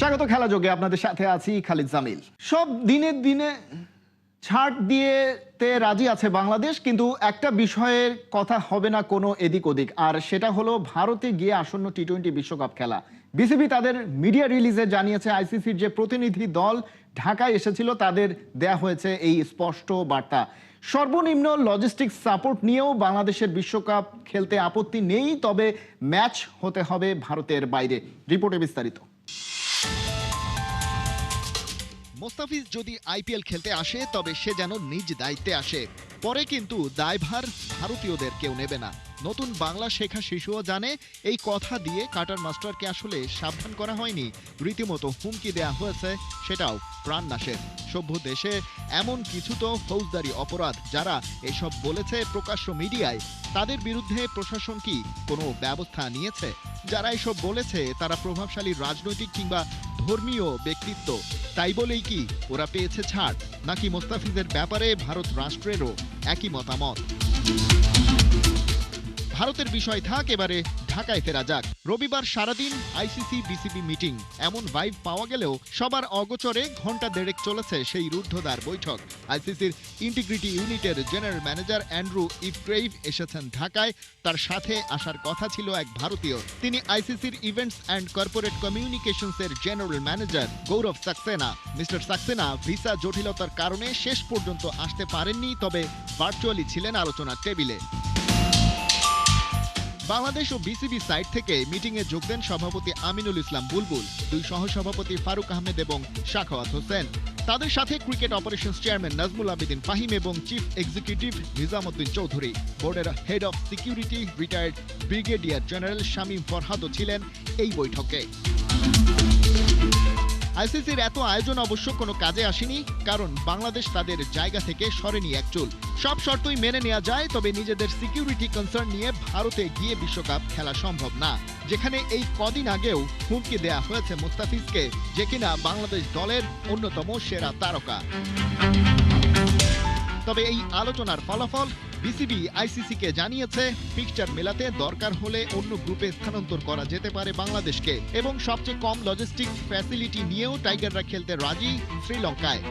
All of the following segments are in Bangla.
স্বাগত খেলা যোগে, আপনাদের সাথে আছি খালিদ জামিল। সব দিনে দিনে ছাড় দিয়েতে রাজি আছে বাংলাদেশ, কিন্তু একটা বিষয়ের কথা হবে না কোনো এদিক ওদিক, আর সেটা হলো ভারতে গিয়ে আসন্ন টি-20 বিশ্বকাপ খেলা। বিসিবি তাদের মিডিয়া রিলিজে জানিয়েছে আইসিসির যে প্রতিনিধি দল ঢাকায় এসেছিল তাদের দেয়া হয়েছে এই স্পষ্ট বার্তা। সর্বনিম্ন লজিস্টিক সাপোর্ট নিয়েও বাংলাদেশের বিশ্বকাপ খেলতে আপত্তি নেই, তবে ম্যাচ হতে হবে ভারতের বাইরে। রিপোর্টে বিস্তারিত। মোস্তাফিজ যদি আইপিএল খেলতে আসে তবে সে যেন নিজ দায়িত্বে আসে, পরে কিন্তু দায়ভার ভারতীয়দের কেউ নেবে না। নতুন বাংলা শেখা শিশুও জানে এই কথা দিয়ে কাটার মাস্টারকে আসলে সাবধান করা হয়নি, রীতিমতো হুমকি দেয়া হয়েছে, সেটাও প্রাণনাশের। সভ্য দেশে এমন কিছু তো ফৌজদারি অপরাধ। যারা এসব বলেছে প্রকাশ্য মিডিয়ায়, তাদের বিরুদ্ধে প্রশাসন কি কোনো ব্যবস্থা নিয়েছে? যারা এসব বলেছে তারা প্রভাবশালী রাজনৈতিক কিংবা ধর্মীয় ব্যক্তিত্ব, তাই বলেই কি ওরা পেয়েছে ছাড়? নাকি মোস্তাফিজের ব্যাপারে ভারত রাষ্ট্রেরও একই মতামত? ভারতের বিষয় থাক, এবারে ঢাকায় ফেরা যাক। রবিবার সারাদিন আইসিসি বিসিবি মিটিং, এমন ভাইব পাওয়া গেলেও সবার অগোচরে ঘন্টা দেড়েক চলেছে সেই রুদ্ধদ্বার বৈঠক। আইসিসির ইন্টিগ্রিটি ইউনিটের জেনারেল ম্যানেজার অ্যান্ড্রু ইফক্রেইভ এসেছেন ঢাকায়। তার সাথে আসার কথা ছিল এক ভারতীয়। তিনি আইসিসির ইভেন্টস অ্যান্ড কর্পোরেট কমিউনিকেশনসের general manager Gaurav Saxena. Mister Saxena visa জটিলতার কারণে শেষ পর্যন্ত আসতে পারেননি, তবে ভার্চুয়ালি ছিলেন আলোচনার টেবিলে। বাংলাদেশ ও বিসিবি সাইড থেকে মিটিংয়ে যোগ দেন সভাপতি আমিনুল ইসলাম বুলবুল, দুই সহসভাপতি ফারুক আহমেদ এবং শাখাওয়াত হোসেন। তাদের সাথে cricket operations chairman Nazmul Abedin Fahim এবং চিফ এক্সিকিউটিভ নিজামুদ্দিন চৌধুরী। বোর্ডের head of security retired brigadier general Shamim ফরহাদও ছিলেন এই বৈঠকে। আইসিসির এত আয়োজন অবশ্য কোনো কাজে আসেনি, কারণ বাংলাদেশ তাদের জায়গা থেকে সরেনি এক চুল। সব শর্তই মেনে নেওয়া যায়, তবে নিজেদের সিকিউরিটি কনসার্ন নিয়ে ভারতে গিয়ে বিশ্বকাপ খেলা সম্ভব না, যেখানে এই কদিন আগেও হুমকি দেয়া হয়েছে মোস্তাফিজকে, যে কিনা বাংলাদেশ দলের অন্যতম সেরা তারকা। তবে এই আলোচনার ফলাফল, বিসিবি আইসিসিকে জানিয়েছে ফিক্সচার মেলাতে দরকার হলে অন্য গ্রুপে স্থানান্তর করা যেতে পারে বাংলাদেশকে, এবং সবচেয়ে কম লজিস্টিক ফ্যাসিলিটি নিয়েও টাইগাররা খেলতে রাজি শ্রীলঙ্কায়।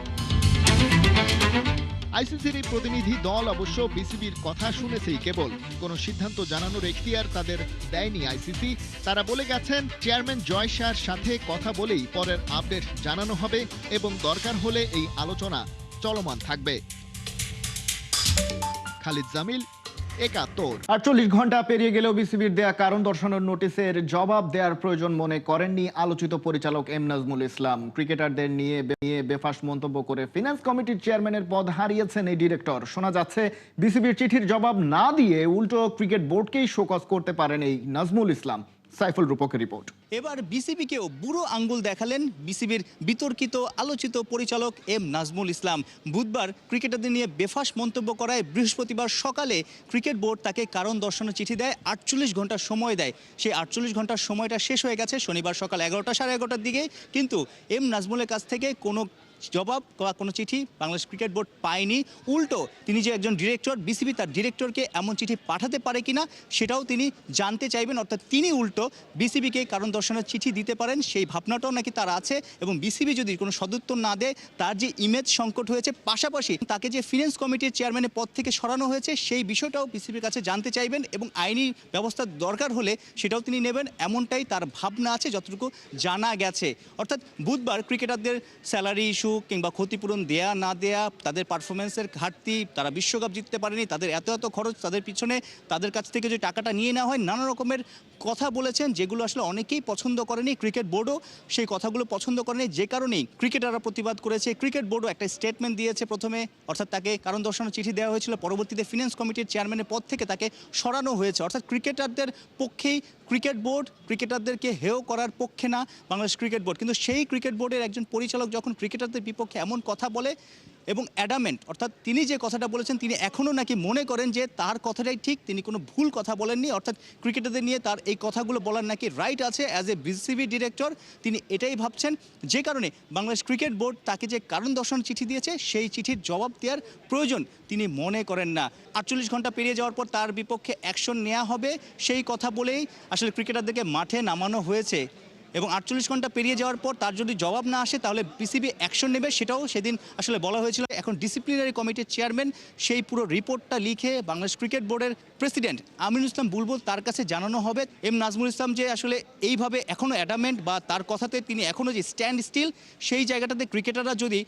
আইসিসির এই প্রতিনিধি দল অবশ্য বিসিবির কথা শুনেছেই কেবল, কোনো সিদ্ধান্ত জানানোর এখতিয়ার তাদের দেয়নি আইসিসি। তারা বলে গেছেন চেয়ারম্যান জয় শাহর সাথে কথা বলেই পরের আপডেট জানানো হবে, এবং দরকার হলে এই আলোচনা চলমান থাকবে। খালিদ জামিল, ৭১। ৪৮ ঘন্টা পেরিয়ে গেলেও বিসিবির দেয়া কারণ দর্শানোর নোটিশের জবাব দেওয়ার প্রয়োজন মনে করেননি আলোচিত পরিচালক এম নাজমুল ইসলাম। ক্রিকেটারদের নিয়ে বেফাস মন্তব্য করে ফিনান্স কমিটির চেয়ারম্যানের পদ হারিয়েছেন এই ডিরেক্টর। শোনা যাচ্ছে বিসিবির চিঠির জবাব না দিয়ে উল্টো ক্রিকেট বোর্ডকেই শোকজ করতে পারেন এই নাজমুল ইসলাম। সাইফুল রূপকের রিপোর্ট। এবার বিসিবিকেও বুড়ো আঙ্গুল দেখালেন বিসিবির বিতর্কিত আলোচিত পরিচালক এম নাজমুল ইসলাম। বুধবার ক্রিকেটারদের নিয়ে বেফাস মন্তব্য করায় বৃহস্পতিবার সকালে ক্রিকেট বোর্ড তাকে কারণ দর্শানোর চিঠি দেয়, ৪৮ ঘন্টা সময় দেয়। সেই ৪৮ ঘন্টার সময়টা শেষ হয়ে গেছে শনিবার সকাল ১১টা সাড়ে ১১টার দিকে, কিন্তু এম নাজমুলের কাছ থেকে কোনো জবাব বা কোনো চিঠি বাংলাদেশ ক্রিকেট বোর্ড পায়নি। উল্টো তিনি যে একজন ডিরেক্টর, বিসিবি তার ডিরেক্টরকে এমন চিঠি পাঠাতে পারে কিনা সেটাও তিনি জানতে চাইবেন, অর্থাৎ তিনি উল্টো বিসিবিকে কারণ দর্শানোর চিঠি দিতে পারেন সেই ভাবনাটাও নাকি তার আছে, এবং বিসিবি যদি কোনো সদুত্তর না দেয় তার যে ইমেজ সংকট হয়েছে, পাশাপাশি তাকে যে ফিনান্স কমিটির চেয়ারম্যানের পদ থেকে সরানো হয়েছে সেই বিষয়টাও বিসিবির কাছে জানতে চাইবেন, এবং আইনি ব্যবস্থা দরকার হলে সেটাও তিনি নেবেন, এমনটাই তার ভাবনা আছে যতটুকু জানা গেছে। অর্থাৎ বুধবার ক্রিকেটারদের স্যালারি ইস্যু কিংবা ক্ষতিপূরণ দেয়া না দেয়া, তাদের পারফরমেন্সের ঘাটতি, তারা বিশ্বকাপ জিততে পারেনি, তাদের এত এত খরচ, তাদের পিছনে তাদের কাছ থেকে যে টাকাটা নিয়ে নেওয়া হয়, নানা রকমের কথা বলেছেন যেগুলো আসলে অনেকেই পছন্দ করেনি। ক্রিকেট বোর্ডও সেই কথাগুলো পছন্দ করেনি, যে কারণেই ক্রিকেটাররা প্রতিবাদ করেছে। ক্রিকেট বোর্ডও একটা স্টেটমেন্ট দিয়েছে প্রথমে, অর্থাৎ তাকে কারণ দর্শানোর চিঠি দেওয়া হয়েছিল, পরবর্তীতে ফিনান্স কমিটির চেয়ারম্যানের পদ থেকে তাকে সরানো হয়েছে। অর্থাৎ ক্রিকেটারদের পক্ষেই ক্রিকেট বোর্ড, ক্রিকেটারদেরকে হেয় করার পক্ষে না বাংলাদেশ ক্রিকেট বোর্ড। কিন্তু সেই ক্রিকেট বোর্ডের একজন পরিচালক যখন ক্রিকেটারদের বিপক্ষে এমন কথা বলে এবং অ্যাডামেন্ট, অর্থাৎ তিনি যে কথাটা বলেছেন তিনি এখনও নাকি মনে করেন যে তার কথাটাই ঠিক, তিনি কোনো ভুল কথা বলেননি, অর্থাৎ ক্রিকেটারদের নিয়ে তার এই কথাগুলো বলার নাকি রাইট আছে অ্যাজ এ বিসিবি ডিরেক্টর, তিনি এটাই ভাবছেন। যে কারণে বাংলাদেশ ক্রিকেট বোর্ড তাকে যে কারণ দর্শানোর চিঠি দিয়েছে সেই চিঠির জবাব দেওয়ার প্রয়োজন তিনি মনে করেন না। ৪৮ ঘন্টা পেরিয়ে যাওয়ার পর তার বিপক্ষে অ্যাকশন নেওয়া হবে সেই কথা বলেই আসলে ক্রিকেটারদেরকে মাঠে নামানো হয়েছে। এবং 48 ঘন্টা পেরিয়ে যাওয়ার পর তার যদি জবাব না আসে তাহলে বিসিবি অ্যাকশন নেবে, সেটাও সেদিন আসলে বলা হয়েছিল। এখন ডিসিপ্লিনারি কমিটির চেয়ারম্যান সেই পুরো রিপোর্টটা লিখে বাংলাদেশ ক্রিকেট বোর্ডের প্রেসিডেন্ট আমিনুল ইসলাম বুলবুল তার কাছে জানানো হবে। এম নাজমুল ইসলাম যে আসলে এইভাবে এখনও অ্যাডামেন্ট বা তার কথাতে তিনি এখনও যে স্ট্যান্ড স্টিল, সেই জায়গাটাতে ক্রিকেটাররা যদি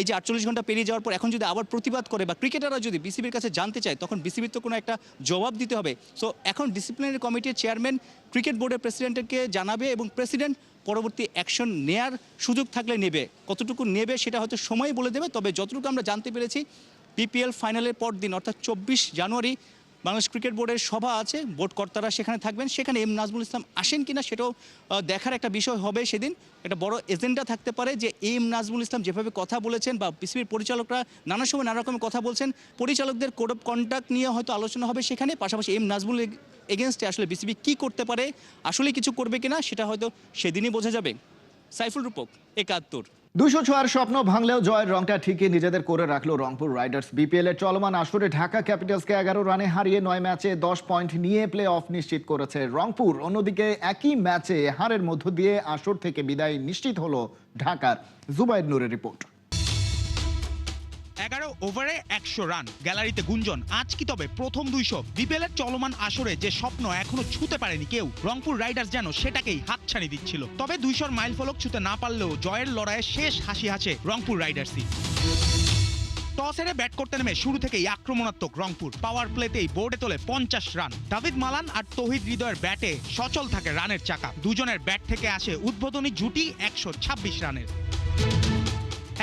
এই যে 48 ঘন্টা পেরিয়ে যাওয়ার পর এখন যদি আবার প্রতিবাদ করে বা ক্রিকেটাররা যদি বিসিবির কাছে জানতে চায়, তখন বিসিবির তো কোনো একটা জবাব দিতে হবে। সো এখন ডিসিপ্লিনারি কমিটির চেয়ারম্যান ক্রিকেট বোর্ডের প্রেসিডেন্টকে জানাবে এবং প্রেসিডেন্ট পরবর্তী অ্যাকশন নেয়ার সুযোগ থাকলে নেবে। কতটুকু নেবে সেটা হয়তো সময় বলে দেবে। তবে যতটুকু আমরা জানতে পেরেছি, বিপিএল ফাইনালের পর দিন অর্থাৎ 24 জানুয়ারি বাংলাদেশ ক্রিকেট বোর্ডের সভা আছে, বোর্ড কর্তারা সেখানে থাকবেন। সেখানে এম নাজমুল ইসলাম আসেন কিনা সেটাও দেখার একটা বিষয় হবে। সেদিন একটা বড় এজেন্ডা থাকতে পারে যে এম নাজমুল ইসলাম যেভাবে কথা বলেছেন বা বিসিবির পরিচালকরা নানা সময় নানা রকমের কথা বলছেন, পরিচালকদের কোড অফ কন্ডাক্ট নিয়ে হয়তো আলোচনা হবে সেখানে। পাশাপাশি এম নাজমুল এগেনস্টে আসলে বিসিবি কী করতে পারে, আসলে কিছু করবে কিনা সেটা হয়তো সেদিনই বোঝা যাবে। সাইফুল রূপক, ৭১। 206 স্বপ্ন ভাঙলেও জয়ের রংটা ঠিকই নিজেদের করে রাখলো রংপুর রাইডার্স। বিপিএল এর চলমান আসরে ঢাকা ক্যাপিটালসকে 11 রানে হারিয়ে 9 ম্যাচে 10 পয়েন্ট নিয়ে প্লে অফ নিশ্চিত করেছে রংপুর। অন্যদিকে একই ম্যাচে হারের মধ্য দিয়ে আসর থেকে বিদায় নিশ্চিত হলো ঢাকার। জুবাইর নূরের রিপোর্ট। 11 ওভারে 100 রান, গ্যালারিতে গুঞ্জন আজ কি তবে প্রথম 200। বিপিএলের চলমান আসরে যে স্বপ্ন এখনো ছুঁতে পারেনি কেউ, রংপুর রাইডার্স যেন সেটাকেই হাতছানি দিচ্ছিল। তবে 200 মাইল ফলক ছুঁতে না পারলেও জয়ের লড়াইয়ে শেষ হাসি হাসে রংপুর রাইডার্সই। টস হেরে ব্যাট করতে নেমে শুরু থেকেই আক্রমণাত্মক রংপুর, পাওয়ার প্লেতেই বোর্ডে তোলে 50 রান। দাভিদ মালান আর তৌহিদ হৃদয়ের ব্যাটে সচল থাকে রানের চাকা। দুজনের ব্যাট থেকে আসে উদ্বোধনী জুটি 126 রানের।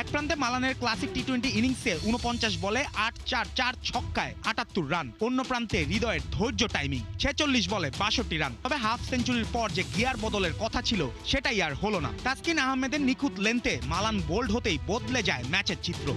এক প্রান্তে মালানের ক্লাসিক টি-20 ইনিংসে 49 বলে 8-4 ছক্কায় 78 রান। অন্য প্রান্তে হৃদয়ের ধৈর্য টাইমিং 46 বলে 62 রান। তবে হাফ সেঞ্চুরির পর যে গিয়ার বদলের কথা ছিল সেটাই আর হলো না। তাসকিন আহমেদের নিখুঁত লেন্থে মালান বোল্ড হতেই বদলে যায় ম্যাচের চিত্র।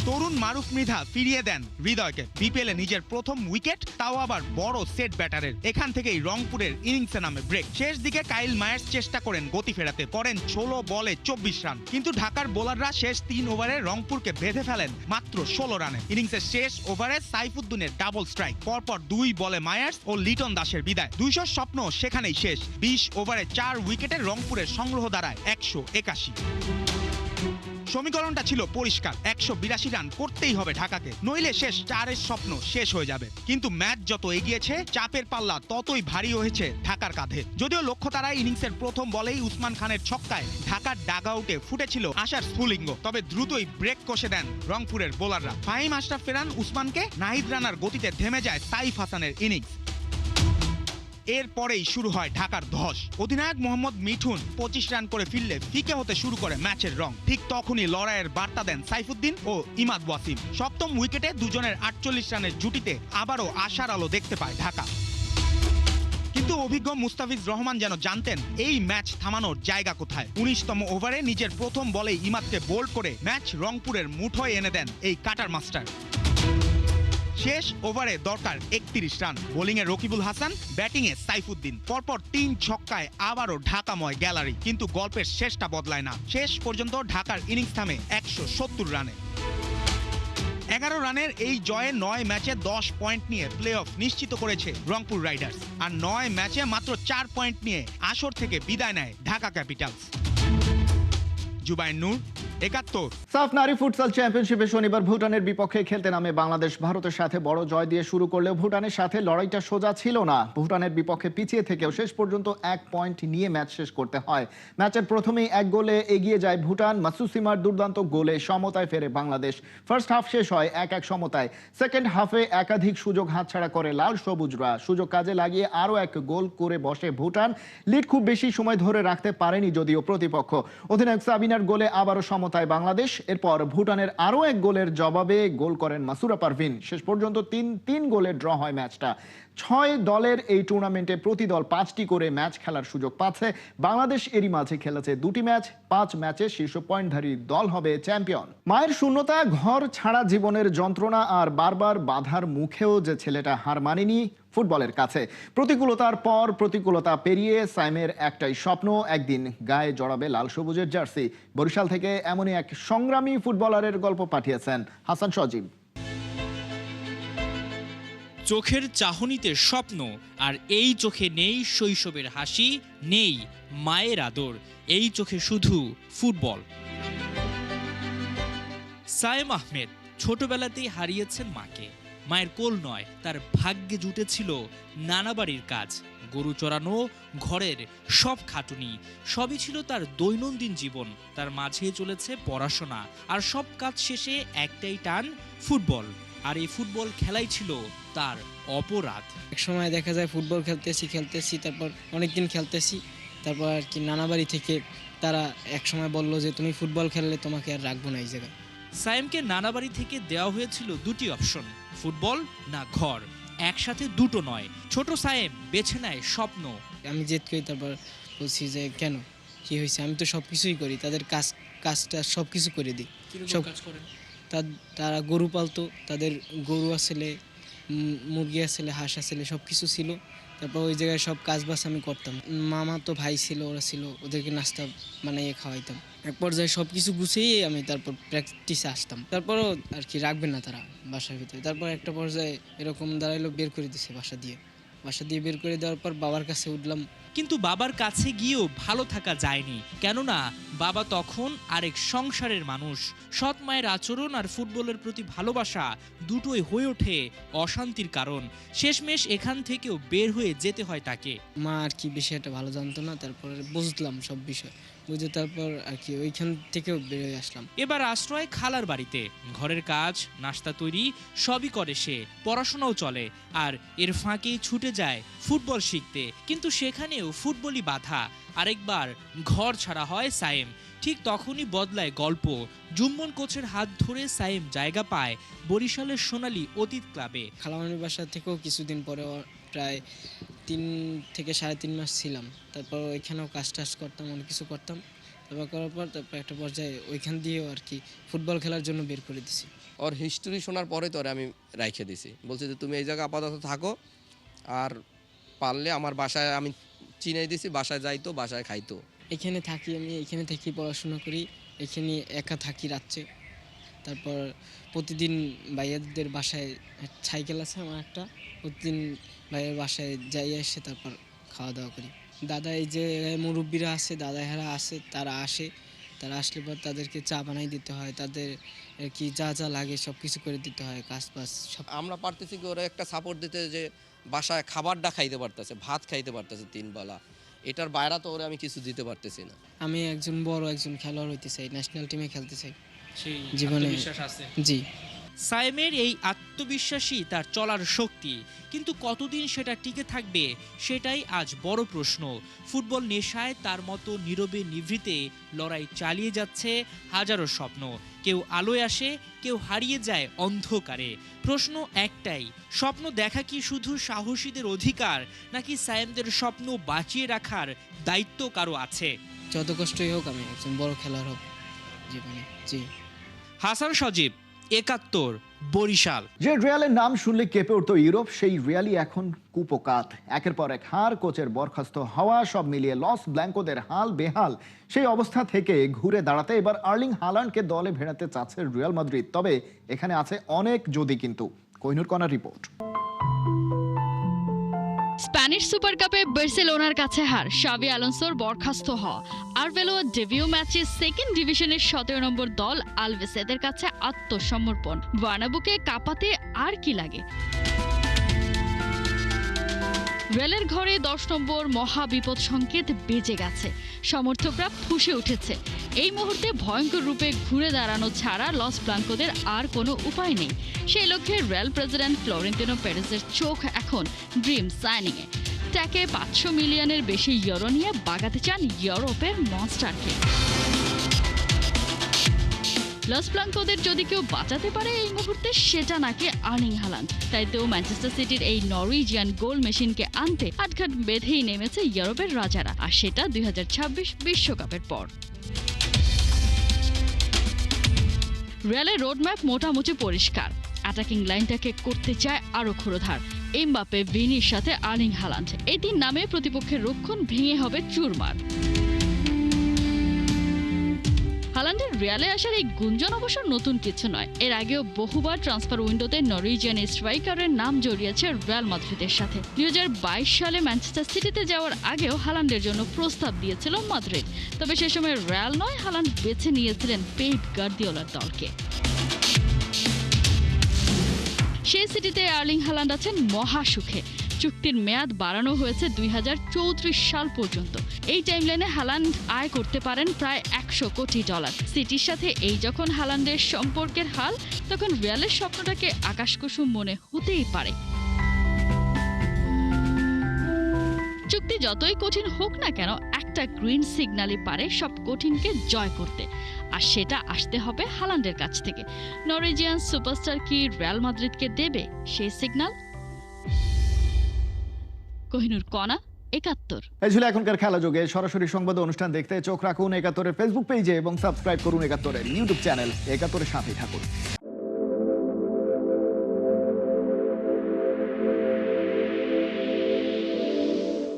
তরুণ মারুফ মৃধা ফিরিয়ে দেন হৃদয়কে। বিপিএলে নিজের প্রথম উইকেট, তাও আবার বড় সেট ব্যাটারের। এখান থেকেই রংপুরের ইনিংসে নামে ব্রেক। শেষ দিকে কাইল মায়ার্স চেষ্টা করেন গতি ফেরাতে, করেন 16 বলে 24 রান। কিন্তু ঢাকার বোলাররা শেষ 3 ওভারে রংপুরকে বেঁধে ফেলেন মাত্র 16 রানে। ইনিংসের শেষ ওভারে সাইফুদ্দিনের ডাবল স্ট্রাইক, পরপর 2 বলে মায়ার্স ও লিটন দাসের বিদায়। 200 স্বপ্ন সেখানেই শেষ। 20 ওভারে 4 উইকেটে রংপুরের সংগ্রহ দাঁড়ায় 181। সমীকরণটা ছিল পরিষ্কার, 182 রান করতেই হবে ঢাকাকে, নইলে শেষ 4-এর স্বপ্ন শেষ হয়ে যাবে। কিন্তু ম্যাচ যত এগিয়েছে চাপের পাল্লা ততই ভারী হয়েছে ঢাকার কাঁধে। যদিও লক্ষ্য তারা ইনিংসের প্রথম বলেই উসমান খানের ছক্কায় ঢাকার ডাগআউটে ফুটেছিল আশার স্ফুলিঙ্গ, তবে দ্রুতই ব্রেক কষে দেন রংপুরের বোলাররা। ফাহিম আশরাফ ফেরান উসমানকে, নাহিদ রানার গতিতে থেমে যায় সাইফ হাসানের ইনিংস। এরপরেই শুরু হয় ঢাকার ধস। অধিনায়ক মোহাম্মদ মিঠুন 25 রান করে ফিরলে ফিকে হতে শুরু করে ম্যাচের রং। ঠিক তখনই লড়াইয়ের বার্তা দেন সাইফুদ্দিন ও ইমাদ ওয়াসিম। সপ্তম উইকেটে দুজনের 48 রানের জুটিতে আবারও আশার আলো দেখতে পায় ঢাকা। কিন্তু অভিজ্ঞ মুস্তাফিজ রহমান যেন জানতেন এই ম্যাচ থামানোর জায়গা কোথায়। 19তম ওভারে নিজের প্রথম বলে ইমাদকে বোল্ড করে ম্যাচ রংপুরের মুঠোয় এনে দেন এই কাটার মাস্টার। শেষ ওভারে দরকার 31 রান। বোলিংয়ে রকিবুল হাসান, ব্যাটিংয়ে সাইফুদ্দিন। পরপর 3 ছক্কায় আবারও ঢাকাময় গ্যালারি। কিন্তু গল্পের শেষটা বদলায় না। শেষ পর্যন্ত ঢাকার ইনিংস থামে 170 রানে। 11 রানের এই জয়ে 9 ম্যাচে 10 পয়েন্ট নিয়ে প্লে অফ নিশ্চিত করেছে রংপুর রাইডার্স। আর 9 ম্যাচে মাত্র 4 পয়েন্ট নিয়ে আসর থেকে বিদায় নেয় ঢাকা ক্যাপিটালস। জুবাইর নূর, ৭১। সাফ নারী ফুটসাল চ্যাম্পিয়নশিপে শনিবার ভুটানের বিপক্ষে খেলতে নামে বাংলাদেশ। ভারতের সাথে বড় জয় দিয়ে শুরু করলেও ভুটানের সাথে লড়াইটা সোজা ছিল না। ভুটানের বিপক্ষে পিছিয়ে থেকেও শেষ পর্যন্ত 1 পয়েন্ট নিয়ে ম্যাচ শেষ করতে হয়। ম্যাচের প্রথমেই 1 গোলে এগিয়ে যায় ভুটান। মাসুসিমার দুর্দান্ত গোলে সমতায় ফেরে বাংলাদেশ। ফার্স্ট হাফ শেষ হয় 1-1 সমতায়। সেকেন্ড হাফে একাধিক সুযোগ হাতছাড়া করে লাল সবুজরা। সুযোগ কাজে লাগিয়ে আরও 1 গোল করে বসে ভুটান। লিড খুব বেশি সময় ধরে রাখতে পারেনি যদিও প্রতিপক্ষ। অধিনায়ক সাবিনার গোলে আবারও সমতায় বাংলাদেশ। এরপর ভুটানের আরও 1 গোলের জবাবে গোল করেন মাসুরা পারভিন। শেষ পর্যন্ত 3 গোলে ড্র হয় ম্যাচটা। 6 দলের এই টুর্নামেন্টে প্রতি দল 5টি করে ম্যাচ খেলার সুযোগ পাচ্ছে। বাংলাদেশ এরই মাঝে খেলেছে 2টি ম্যাচ। 5 ম্যাচে শীর্ষ পয়েন্টধারী দল হবে চ্যাম্পিয়ন। মায়ের শূন্যতা, ঘর ছাড়া জীবনের যন্ত্রণা আর বারবার বাধার মুখেও যে ছেলেটা হার মানেনি ফুটবলের কাছে। প্রতিকূলতার পর প্রতিকূলতা পেরিয়ে সাইমের একটাই স্বপ্ন, একদিন গায়ে জড়াবে লাল সবুজের জার্সি। বরিশাল থেকে এমনই এক সংগ্রামী ফুটবলারের গল্প পাঠিয়েছেন হাসান সজীব। চোখের চাহনিতে স্বপ্ন, আর এই চোখে নেই শৈশবের হাসি, নেই মায়ের আদর, এই চোখে শুধু ফুটবল। সায়েম আহমেদ ছোটবেলাতেই হারিয়েছেন মাকে। মায়ের কোল নয়, তার ভাগ্যে জুটেছিল নানা বাড়ির কাজ, গরু চড়ানো, ঘরের সব খাটুনি, সবই ছিল তার দৈনন্দিন জীবন। তার মাঝে চলেছে পড়াশোনা, আর সব কাজ শেষে একটাই টান, ফুটবল। আর এই ফুটবল খেলাই ছিল তার অপরাধ। এক সময় দেখা যায় ফুটবল খেলতেছি, তারপর অনেকদিন খেলতেছি, তারপর আর কি নানা বাড়ি থেকে তারা এক সময় বলল যে তুমি ফুটবল খেললে তোমাকে আর রাখবো না এই জায়গায়। সায়েমকে নানা বাড়ি থেকে দেওয়া হয়েছিল দুটি অপশন, ফুটবল না ঘর, একসাথে দুটো নয়। ছোট সায়েম বেছে নেয় স্বপ্ন। আমি জেদ করি, তারপর বলছি যে কেন, কি হয়েছে, আমি তো সব কিছুই করি, তাদের কাজটা সব কিছু করে দিই। সব কাজ করেন? তারা গরু পালতো, তাদের গরু আসলে, মুরগি আসলে, হাঁস আসলে, সব কিছু ছিল। তারপর ওই জায়গায় সব কাজ বাজ আমি করতাম। মামা তো ভাই ছিল, ওরা ছিল, ওদেরকে নাস্তা বানাইয়ে খাওয়াইতাম। এক পর্যায়ে সব কিছু গুছিয়ে আমি তারপর প্র্যাকটিসে আসতাম। তারপরও আর কি রাখবে না তারা বাসার ভিতরে। তারপর একটা পর্যায়ে এরকম দাঁড়াইলো, বের করে দিছে বাসা দিয়ে বের করে দেওয়ার পর বাবার কাছে উঠলাম। কিন্তু বাবার কাছে গিয়েও ভালো থাকা যায়নি, কেননা বাবা তখন আরেক সংসারের মানুষ। সৎ মায়ের আচরণ আর ফুটবলের প্রতি ভালোবাসা দুটোই হয়ে ওঠে অশান্তির কারণ। শেষমেশ এখান থেকেও বের হয়ে যেতে হয় তাকে। মা আর কি বিষয়টা ভালো জানতো না, তারপরে বুঝলাম সব বিষয়, বুঝে তারপর আর কি ওইখান থেকেও বের হয়ে আসলাম। এবার আশ্রয় খালার বাড়িতে। ঘরের কাজ, নাস্তা তৈরি সবই করে সে, পড়াশোনাও চলে, আর এর ফাঁকেই ছুটে যায় ফুটবল শিখতে। কিন্তু সেখানেও ফুটবলই বাধা। আরেকবার ঘর ছাড়া হয় সায়েম। ঠিক তখনই বদলায় গল্প। জুম্মন কোচের হাত ধরে সায়েম জায়গা পায় বরিশালের সোনালী অতীত ক্লাবে। খালামানির বাসা থেকেও কিছুদিন পরে প্রায় 3 থেকে 3.5 মাস ছিলাম। তারপর ওইখানেও কাজ টাজ করতাম, অনেক কিছু করতাম। তারপর করার পর তারপর একটা পর্যায়ে ওইখান দিয়েও আর কি ফুটবল খেলার জন্য বের করে দিছি। ওর হিস্টোরি শোনার পরে তো আমি রাইখে দিছি, বলছি যে তুমি এই জায়গায় আপাতত থাকো, আর পারলে আমার বাসায় আমি চিনাই দিছি, বাসায় যাইতো, বাসায় খাইতো। এখানে থাকি, আমি এখানে থেকে পড়াশোনা করি, এখানে একা থাকি রাত্রে। তারপর প্রতিদিন ভাইয়াদের বাসায় সাইকেল আছে আমার একটা, প্রতিদিন ভাইয়ের বাসায় যাই, এসে তারপর খাওয়া দাওয়া করি। দাদা এই যে মুরব্বীরা আছে, দাদাহারা আছে, তারা আসলে পর তাদেরকে চা বানাই দিতে হয়, তাদের কি যা যা লাগে সব কিছু করে দিতে হয়, কাজ বাজ সব। আমরা পারতেছি কি ওরা একটা সাপোর্ট দিতে, যে বাসায় খাবারটা খাইতে পারতেছে, ভাত খাইতে পারতেছে 3 বেলা, এটার বাইরে তো ওরা আমি কিছু দিতে পারতেছি না। আমি একজন খেলোয়াড় হইতে চাই, ন্যাশনাল টিমে খেলতে চাই সেই জীবনে। বিশ্বাস আছে জি। সায়েমের এই আত্মবিশ্বাসী তার চলার শক্তি, কিন্তু কতদিন সেটা টিকে থাকবে সেটাই আজ বড় প্রশ্ন। ফুটবল নেশায় তার মতো নীরবে নিভৃতে লড়াই চালিয়ে যাচ্ছে হাজারো স্বপ্ন। কেউ আলোয় আসে, কেউ হারিয়ে যায় অন্ধকারে। প্রশ্ন একটাই, স্বপ্ন দেখা কি শুধু সাহসীদের অধিকার, নাকি সায়েমদের স্বপ্ন বাঁচিয়ে রাখার দায়িত্ব কারো আছে? যত কষ্টই হোক আমি একজন বড় খেলোয়াড় হব জীবনে। জি। হাসান সজীব, ৭১, বরিশাল। যে রিয়ালের নাম শুনলে কেঁপে উঠত ইউরোপ, সেই রিয়ালই এখন কুপোকাত। একের পর এক হার, কোচের বরখাস্ত হওয়া, সব মিলিয়ে লস ব্ল্যাঙ্কোদের হাল বেহাল। সেই অবস্থা থেকে ঘুরে দাঁড়াতে এবার আর্লিং হালান্ডকে দলে ভেড়াতে চাচ্ছে রিয়াল মাদ্রিদ। তবে এখানে আছে অনেক যদি কিন্তু। কোহিনুর কণার রিপোর্ট। স্প্যানিশ সুপার কাপে বার্সেলোনার কাছে হার, শাভি আলোনসোর বরখাস্ত হওয়া, আরভেলোর ডেবিউ ম্যাচে সেকেন্ড ডিভিশনের 17 নম্বর দল আলভেসেদের কাছে আত্মসমর্পণ। বার্নাবুকে কাঁপাতে আর কি লাগে? রিয়ালের ঘরে 10 নম্বর মহা বিপদ সংকেত বেজে গেছে। সমর্থকরা ফুঁসে উঠেছে। এই মুহূর্তে ভয়ঙ্কর রূপে ঘুরে দাঁড়ানো ছাড়া লস ব্লাঙ্কোদের আর কোনো উপায় নেই। সেই লক্ষ্যে রিয়াল প্রেসিডেন্ট ফ্লোরেন্তিনো পেরেজের চোখ এখন ড্রিম সাইনিংয়ে। ট্যাকে 500 মিলিয়নের বেশি ইউরো নিয়ে বাগাতে চান ইউরোপের মনস্টারকে। লস ব্লাঙ্কোদের যদি কেউ বাঁচাতে পারে এই মুহূর্তে, সেটা নাকি আর্লিং হালান্ড। তাই তো ম্যানচেস্টার সিটির এই নরওয়েজিয়ান গোল মেশিনকে আনতে আটঘাট বেঁধেই নেমেছে ইউরোপের রাজারা, আর সেটা 2026 বিশ্বকাপের পর। রিয়ালের রোডম্যাপ মোটামুটি পরিষ্কার। অ্যাটাকিং লাইনটাকে করতে চায় আরো ক্ষুরোধার। এমবাপে, ভিনির সাথে আর্লিং হালান্ড, এই 3 নামে প্রতিপক্ষের রক্ষণ ভেঙে হবে চুরমার। হালান্ডের রিয়ালে আসার এই গুঞ্জন অবশ্য নতুন কিছু নয়। এর আগেও বহুবার ট্রান্সফার উইন্ডোতে নরওয়েজিয়ান স্ট্রাইকারের নাম জড়িয়েছে রিয়াল মাদ্রিদের সাথে। 2022 সালে ম্যানচেস্টার সিটিতে যাওয়ার আগেও হালান্ডের জন্য প্রস্তাব দিয়েছিল মাদ্রিদ। তবে সে সময় রিয়াল নয়, হালান্ড বেছে নিয়েছিলেন পেপ গার্দিওলার দলকে। সেই সিটিতে আর্লিং হালান্ড আছেন মহা সুখে। চুক্তির মেয়াদ বাড়ানো হয়েছে 2034 সাল পর্যন্ত। এই টাইমলাইনে হালান্ড আয় করতে পারেন প্রায় $100 কোটি। সিটির সাথে এই যখন হালান্ডের সম্পর্কের হাল, তখন রিয়ালের স্বপ্নটাকে আকাশকুসুম মনে হতেই পারে। চুক্তি যতই কঠিন হোক না কেন, একটা গ্রিন সিগন্যালই পারে সব কঠিনকে জয় করতে, আর সেটা আসতে হবে হালান্ডের কাছ থেকে। নরওয়েজিয়ান সুপারস্টার কি রিয়াল মাদ্রিদকে দেবে সেই সিগন্যাল? কোহিনুর কণা, 71। এই ছিল এখনকার খেলা যোগে। সরাসরি সংবাদ অনুষ্ঠান দেখতে চোখ রাখুন 71-এর ফেসবুক পেজে এবং সাবস্ক্রাইব করুন 71-এর ইউটিউব চ্যানেল। 71-এর সাথেই থাকুন।